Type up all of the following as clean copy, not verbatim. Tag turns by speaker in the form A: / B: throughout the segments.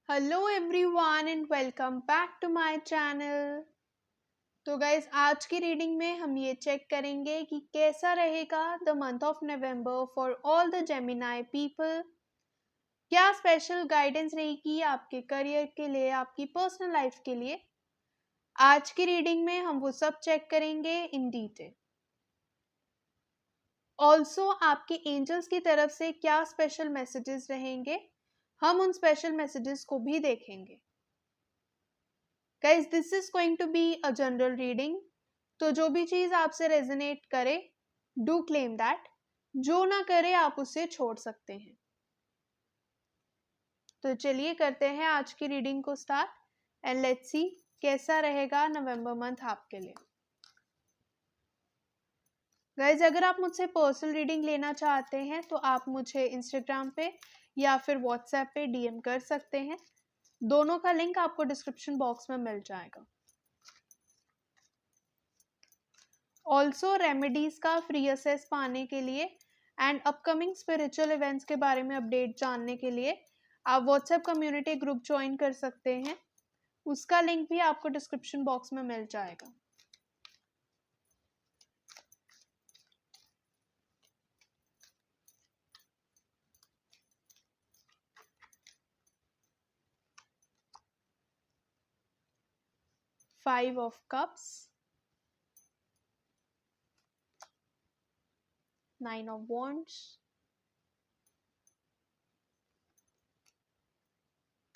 A: Hello everyone and welcome back to my channel. तो guys आज की रीडिंग में हम ये चेक करेंगे कि कैसा रहेगा the month of November for all the Gemini people. क्या स्पेशल गाइडेंस रहेगी आपके करियर के लिए, आपकी पर्सनल लाइफ के लिए। आज की रीडिंग में हम वो सब चेक करेंगे इन डिटेल। ऑल्सो आपके एंजल्स की तरफ से क्या स्पेशल मैसेजेस रहेंगे, हम उन स्पेशल मैसेजेस को भी देखेंगे। Guys this is going to be a general reading, तो जो भी चीज आपसे रेजोनेट करे डू क्लेम दैट, जो ना करे आप उसे छोड़ सकते हैं। तो चलिए करते हैं आज की रीडिंग को स्टार्ट एंड लेट्स सी कैसा रहेगा नवंबर मंथ आपके लिए। गाइज अगर आप मुझसे पर्सनल रीडिंग लेना चाहते हैं तो आप मुझे इंस्टाग्राम पे या फिर व्हाट्सएप पे डीएम कर सकते हैं। दोनों का लिंक आपको डिस्क्रिप्शन बॉक्स में मिल जाएगा। ऑल्सो रेमेडीज का फ्री असेस पाने के लिए एंड अपकमिंग स्पिरिचुअल इवेंट्स के बारे में अपडेट जानने के लिए आप व्हाट्सएप कम्युनिटी ग्रुप ज्वाइन कर सकते हैं। उसका लिंक भी आपको डिस्क्रिप्शन बॉक्स में मिल जाएगा। Five of cups, nine of wands,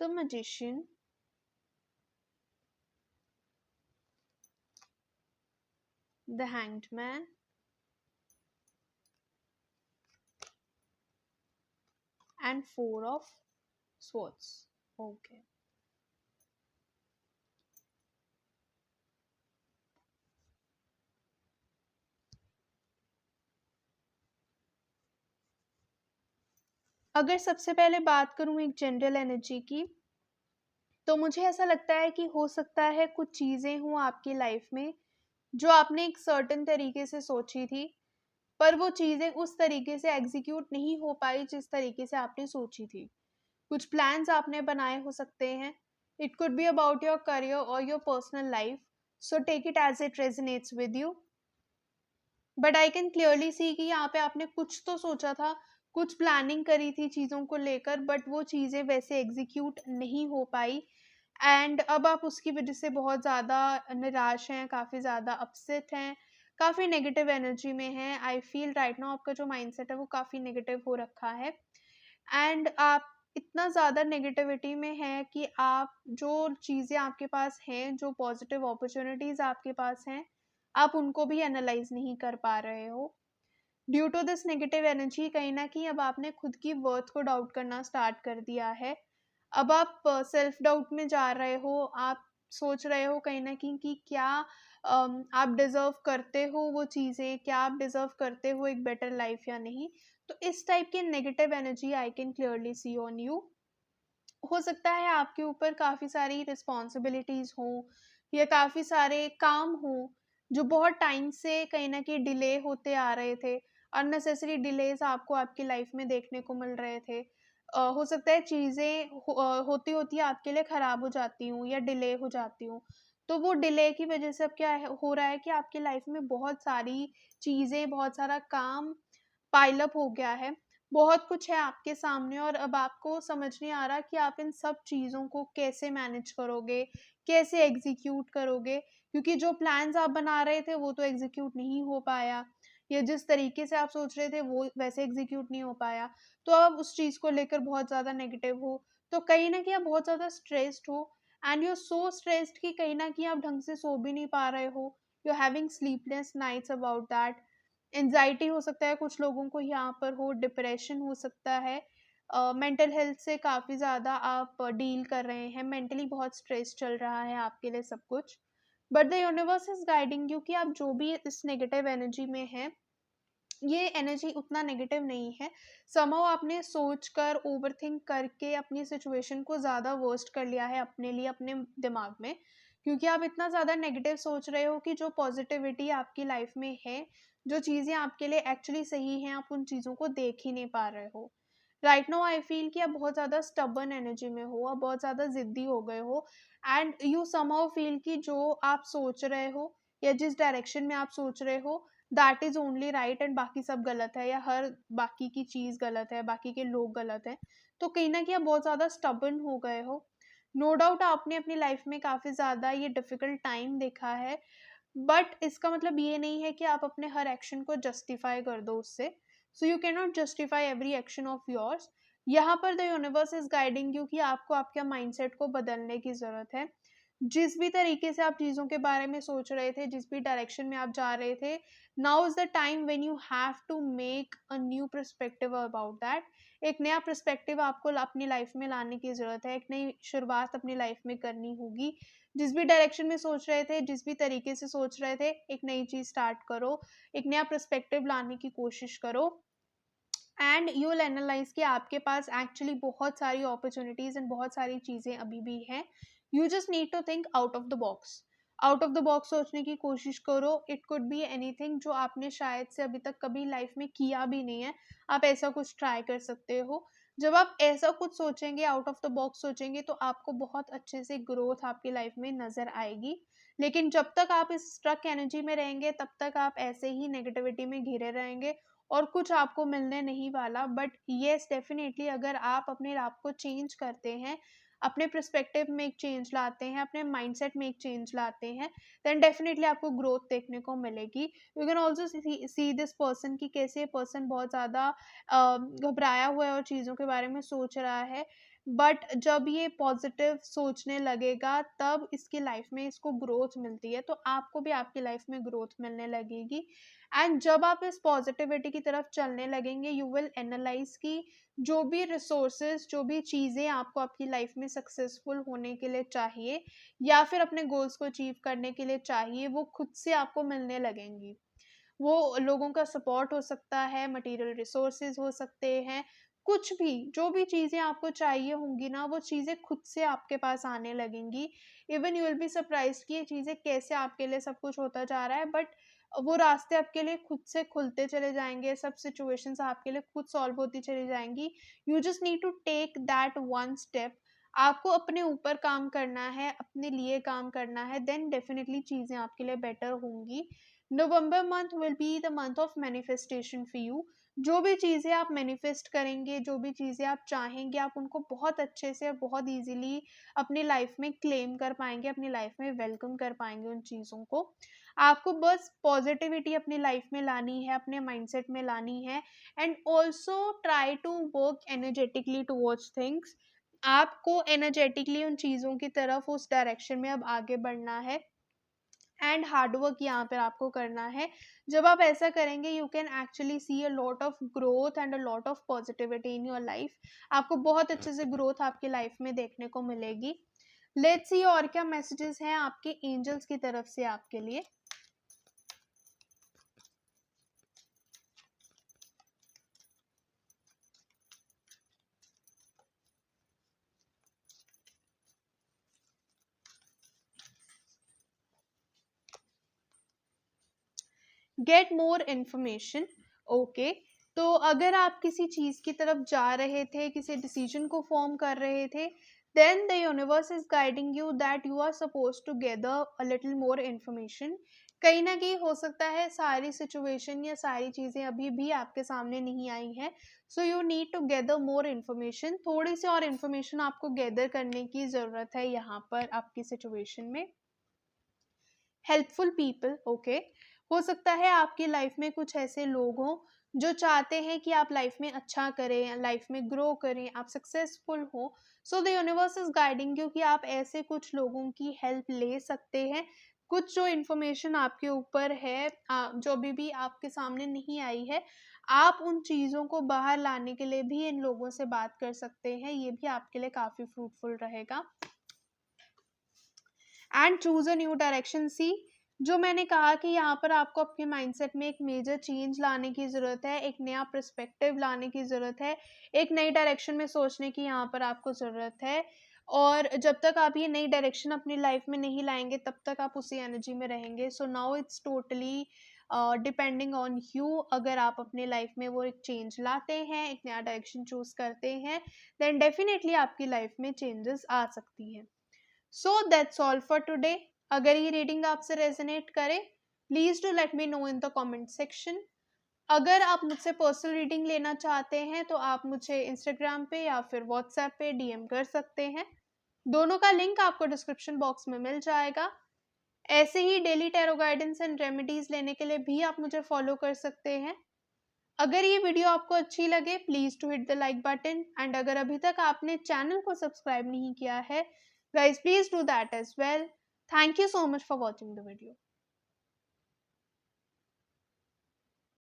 A: the magician, the hanged man, and four of swords. Okay अगर सबसे पहले बात करूं एक जनरल एनर्जी की, तो मुझे ऐसा लगता है कि हो सकता है कुछ चीज़ें हों आपकी लाइफ में जो आपने एक सर्टेन तरीके से सोची थी, पर वो चीज़ें उस तरीके से एग्जीक्यूट नहीं हो पाई जिस तरीके से आपने सोची थी। कुछ प्लान्स आपने बनाए हो सकते हैं। It could be about your career और your personal life, so take it as it resonates with you. But I can clearly see कि यहाँ पे आपने कुछ तो सोचा था, कुछ प्लानिंग करी थी चीज़ों को लेकर, बट वो चीज़ें वैसे एग्जीक्यूट नहीं हो पाई एंड अब आप उसकी वजह से बहुत ज़्यादा निराश हैं, काफ़ी ज़्यादा अपसेट हैं, काफ़ी नेगेटिव एनर्जी में हैं। आई फील राइट नाउ आपका जो माइंडसेट है वो काफ़ी नेगेटिव हो रखा है एंड आप इतना ज़्यादा नेगेटिविटी में है कि आप जो चीज़ें आपके पास हैं, जो पॉजिटिव अपॉर्चुनिटीज़ आपके पास हैं, आप उनको भी एनालाइज नहीं कर पा रहे हो। Due to this negative energy कहीं ना कहीं अब आपने खुद की वर्थ को डाउट करना स्टार्ट कर दिया है। अब आप सेल्फ डाउट में जा रहे हो, आप सोच रहे हो कहीं ना कहीं कि क्या आप डिजर्व करते हो वो चीज़ें, क्या आप डिजर्व करते हो एक बेटर लाइफ या नहीं। तो इस टाइप की negative energy I can clearly C on you. हो सकता है आपके ऊपर काफ़ी सारी रिस्पॉन्सिबिलिटीज़ हों या काफ़ी सारे काम हों जो बहुत टाइम से कहीं ना कहीं डिले होते आ रहे थे। अननेसेसरी डिलेज आपको आपकी लाइफ में देखने को मिल रहे थे। हो सकता है चीज़ें होती होती आपके लिए ख़राब हो जाती हूँ या डिले हो जाती हूँ। तो वो डिले की वजह से अब क्या हो रहा है कि आपकी लाइफ में बहुत सारी चीज़ें, बहुत सारा काम पाइल अप हो गया है। बहुत कुछ है आपके सामने और अब आपको समझ नहीं आ रहा कि आप इन सब चीज़ों को कैसे मैनेज करोगे, कैसे एग्जीक्यूट करोगे, क्योंकि जो प्लान्स आप बना रहे थे वो तो एग्जीक्यूट नहीं हो पाया या जिस तरीके से आप सोच रहे थे वो वैसे एग्जीक्यूट नहीं हो पाया। तो आप उस चीज़ को लेकर बहुत ज़्यादा नेगेटिव हो, तो कहीं ना कहीं आप बहुत ज़्यादा स्ट्रेस्ड हो and you are so stressed कि कहीं ना कहीं आप ढंग से सो भी नहीं पा रहे हो। You are having sleepless nights about that. Anxiety हो सकता है कुछ लोगों को यहाँ पर हो, डिप्रेशन हो सकता है, मेंटल हेल्थ से काफ़ी ज़्यादा आप डील कर रहे हैं, मेंटली बहुत स्ट्रेस चल रहा है आपके लिए सब कुछ। But the universe is guiding you कि आप जो भी इस नेगेटिव एनर्जी में है, ये एनर्जी उतना नेगेटिव नहीं है। समहाउ आपने सोच कर ओवरथिंक करके अपनी सिचुएशन को ज़्यादा वर्स्ट कर लिया है अपने लिए, अपने दिमाग में, क्योंकि आप इतना ज़्यादा नेगेटिव सोच रहे हो कि जो पॉजिटिविटी आपकी लाइफ में है, जो चीज़ें आपके लिए एक्चुअली सही हैं, आप उन चीज़ों को देख ही नहीं पा रहे हो। राइट नाउ आई फील कि आप बहुत ज़्यादा स्टबर्न एनर्जी में हो, आप बहुत ज़्यादा ज़िद्दी हो गए हो, एंड यू समहाउ फील कि जो आप सोच रहे हो या जिस डायरेक्शन में आप सोच रहे हो that is only right and बाकी सब गलत है, या हर बाकी की चीज़ गलत है, बाकी के लोग गलत हैं। तो कहीं न कहीं आप बहुत ज़्यादा स्टबर्न हो गए हो। नो डाउट आपने अपनी लाइफ में काफ़ी ज़्यादा ये डिफ़िकल्ट टाइम देखा है, बट इसका मतलब ये नहीं है कि आप अपने हर एक्शन को जस्टिफाई कर दो उससे। So you can not justify every action of yours. यहाँ पर the universe is guiding you कि आपको आपके माइंडसेट को बदलने की ज़रूरत है। जिस भी तरीके से आप चीज़ों के बारे में सोच रहे थे, जिस भी डायरेक्शन में आप जा रहे थे, now is the time when you have to make a new perspective about that. एक नया पर्सपेक्टिव आपको अपनी लाइफ में लाने की ज़रूरत है, एक नई शुरुआत अपनी लाइफ में करनी होगी। जिस भी डायरेक्शन में सोच रहे थे, जिस भी तरीके से सोच रहे थे, एक नई चीज़ स्टार्ट करो, एक नया पर्सपेक्टिव लाने की कोशिश करो, एंड यू विल एनालाइज कि आपके पास एक्चुअली बहुत सारी अपॉर्चुनिटीज़ एंड बहुत सारी चीज़ें अभी भी हैं। You just need to think out of the box. Out of the box सोचने की कोशिश करो। इट कुड बी एनीथिंग जो आपने शायद से अभी तक कभी लाइफ में किया भी नहीं है, आप ऐसा कुछ ट्राई कर सकते हो। जब आप ऐसा कुछ सोचेंगे, आउट ऑफ द बॉक्स सोचेंगे, तो आपको बहुत अच्छे से ग्रोथ आपकी लाइफ में नज़र आएगी। लेकिन जब तक आप इस स्ट्रक एनर्जी में रहेंगे, तब तक आप ऐसे ही नेगेटिविटी में घिरे रहेंगे और कुछ आपको मिलने नहीं वाला। बट येस, डेफिनेटली अगर आप अपने आप को चेंज करते हैं, अपने पर्सपेक्टिव में एक चेंज लाते हैं, अपने माइंडसेट में एक चेंज लाते हैं, देन डेफिनेटली आपको ग्रोथ देखने को मिलेगी। You can also see this person कि कैसे पर्सन बहुत ज़्यादा घबराया हुआ है और चीज़ों के बारे में सोच रहा है, बट जब ये पॉजिटिव सोचने लगेगा तब इसकी लाइफ में इसको ग्रोथ मिलती है, तो आपको भी आपकी लाइफ में ग्रोथ मिलने लगेगी। एंड जब आप इस पॉजिटिविटी की तरफ चलने लगेंगे, यू विल एनालाइज कि जो भी रिसोर्सेज, जो भी चीज़ें आपको आपकी लाइफ में सक्सेसफुल होने के लिए चाहिए या फिर अपने गोल्स को अचीव करने के लिए चाहिए, वो खुद से आपको मिलने लगेंगी। वो लोगों का सपोर्ट हो सकता है, मटेरियल रिसोर्सेज हो सकते हैं, कुछ भी, जो भी चीज़ें आपको चाहिए होंगी ना, वो चीज़ें खुद से आपके पास आने लगेंगी। Even you will be surprised कि ये चीज़ें कैसे आपके लिए सब कुछ होता जा रहा है, बट वो रास्ते आपके लिए खुद से खुलते चले जाएँगे, सब सिचुएशंस आपके लिए खुद सॉल्व होती चली जाएँगी। You just need to take that one step. आपको अपने ऊपर काम करना है, अपने लिए काम करना है, देन डेफिनिटली चीज़ें आपके लिए बेटर होंगी। November month will be the month of manifestation for you. जो भी चीज़ें आप मैनिफेस्ट करेंगे, जो भी चीज़ें आप चाहेंगे, आप उनको बहुत अच्छे से और बहुत ईज़िली अपनी लाइफ में क्लेम कर पाएँगे, अपनी लाइफ में वेलकम कर पाएँगे उन चीज़ों को। आपको बस पॉजिटिविटी अपनी लाइफ में लानी है, अपने माइंडसेट में लानी है, and also try to work energetically towards things. आपको एनर्जेटिकली उन चीज़ों की तरफ, उस डायरेक्शन में अब आगे बढ़ना है, एंड हार्ड वर्क यहाँ पर आपको करना है। जब आप ऐसा करेंगे, you can actually see a lot of growth and a lot of positivity in your life. आपको बहुत अच्छे से ग्रोथ आपकी लाइफ में देखने को मिलेगी। लेट्स सी और क्या मैसेजेस हैं आपके एंजल्स की तरफ से आपके लिए। Get more information. ओके, तो अगर आप किसी चीज़ की तरफ जा रहे थे, किसी डिसीजन को फॉर्म कर रहे थे, then the universe is guiding you that you are suppose to gather a little more information. कहीं ना कहीं हो सकता है सारी सिचुएशन या सारी चीज़ें अभी भी आपके सामने नहीं आई हैं, so you need to gather more information. थोड़ी सी और इन्फॉर्मेशन आपको गेदर करने की ज़रूरत है यहाँ पर आपकी सिचुएशन में। Helpful people. ओके, हो सकता है आपकी लाइफ में कुछ ऐसे लोग हों जो चाहते हैं कि आप लाइफ में अच्छा करें, लाइफ में ग्रो करें, आप सक्सेसफुल हो। So the universe is guiding you कि आप ऐसे कुछ लोगों की हेल्प ले सकते हैं। कुछ जो इन्फॉर्मेशन आपके ऊपर है, जो अभी भी आपके सामने नहीं आई है, आप उन चीज़ों को बाहर लाने के लिए भी इन लोगों से बात कर सकते हैं। ये भी आपके लिए काफ़ी फ्रूटफुल रहेगा। And choose a new direction. See, जो मैंने कहा कि यहाँ पर आपको अपने माइंडसेट में एक मेजर चेंज लाने की ज़रूरत है, एक नया पर्सपेक्टिव लाने की ज़रूरत है, एक नई डायरेक्शन में सोचने की यहाँ पर आपको ज़रूरत है। और जब तक आप ये नई डायरेक्शन अपनी लाइफ में नहीं लाएंगे, तब तक आप उसी एनर्जी में रहेंगे। So now it's totally depending on you, अगर आप अपने लाइफ में वो एक चेंज लाते हैं, एक नया डायरेक्शन चूज करते हैं, देन डेफिनेटली आपकी लाइफ में चेंजेस आ सकती हैं। So that's all for today. अगर ये रीडिंग आपसे रेजोनेट करे, please do let me know in the comment section. अगर आप मुझसे पर्सनल रीडिंग लेना चाहते हैं तो आप मुझे इंस्टाग्राम पे या फिर व्हाट्सएप पे डीएम कर सकते हैं। दोनों का लिंक आपको डिस्क्रिप्शन बॉक्स में मिल जाएगा। ऐसे ही daily tarot guidance and remedies लेने के लिए भी आप मुझे फॉलो कर सकते हैं। अगर ये वीडियो आपको अच्छी लगे, please to hit the like button, and अगर अभी तक आपने चैनल को सब्सक्राइब नहीं किया है, guys please do that as well. Thank you so much for watching the video.